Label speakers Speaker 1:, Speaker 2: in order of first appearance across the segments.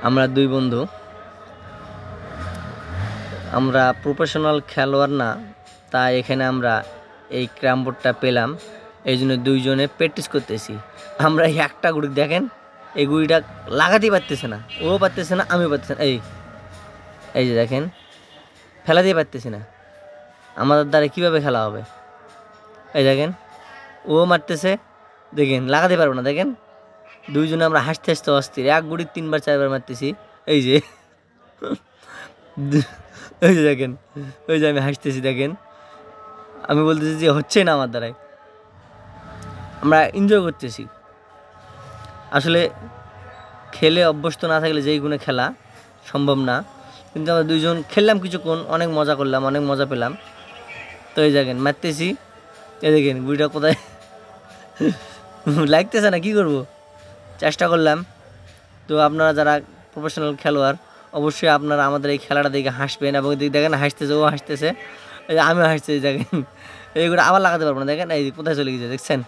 Speaker 1: আমরা দুই বন্ধু, আমরা প্রফেশনাল খেলোয়াড় না, তাই এখানে আমরা এই ক্যারাম বোর্ডটা পেলাম, এই জন্য দুইজনে প্র্যাকটিস করতেছি। আমরা এই একটা গুড়ি দেখেন, এই গুড়িটা লাগাতেই পারতেছে না, ও পারতেছে না, আমিও পারতেছি না। এই যে দেখেন, ফেলাতেই পারতেছি না। আমাদের দ্বারা কীভাবে খেলা হবে? এই দেখেন, ও মারতেছে, দেখেন লাগাতে পারবো না। দেখেন দুইজনে আমরা হাসতে হাসতে অস্থির, এক গুড়ি 3বার 4বার মারতেছি। এই যে ওই যে দেখেন, ওই যে আমি হাসতেছি, দেখেন আমি বলতেছি যে হচ্ছে না আমার দ্বারাই। আমরা এনজয় করতেছি। আসলে খেলে অভ্যস্ত না থাকলে যেই গুণে খেলা সম্ভব না, কিন্তু আমরা দুইজন খেললাম কিছুক্ষণ, অনেক মজা করলাম, অনেক মজা পেলাম। তো এই দেখেন মারতেছি, এই দেখেন গুড়িটা কোথায় লাগতেছে না, কি করব, চেষ্টা করলাম। তো আপনারা যারা প্রফেশনাল খেলোয়াড়, অবশ্যই আপনারা আমাদের এই খেলাটা দেখে হাসবেন, এবং দেখেন হাসতেছে, ও হাসতেছে, আমিও হাসতেছি। দেখেন এইগুলো আবার লাগাতে পারবো না, দেখেন এই কোথায় চলে গেছে, দেখছেন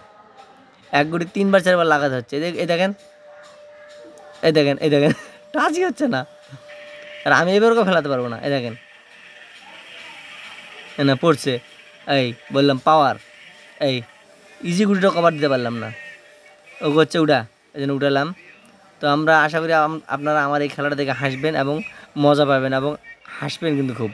Speaker 1: এক গুড়ি 3বার 4বার লাগাতে হচ্ছে। এই দেখেন, এই দেখেন, এই দেখেন টাচই হচ্ছে না, আর আমি এবারও ফেলাতে পারবো না। এই দেখেন না পড়ছে, এই বললাম পাওয়ার, এই ইজি গুড়িটা কভার দিতে পারলাম না, ও হচ্ছে উঠা, এই জন্য উঠালাম। তো আমরা আশা করি আপনারা আমার এই খেলাটা দেখে হাসবেন এবং মজা পাবেন, এবং হাসবেন কিন্তু খুব।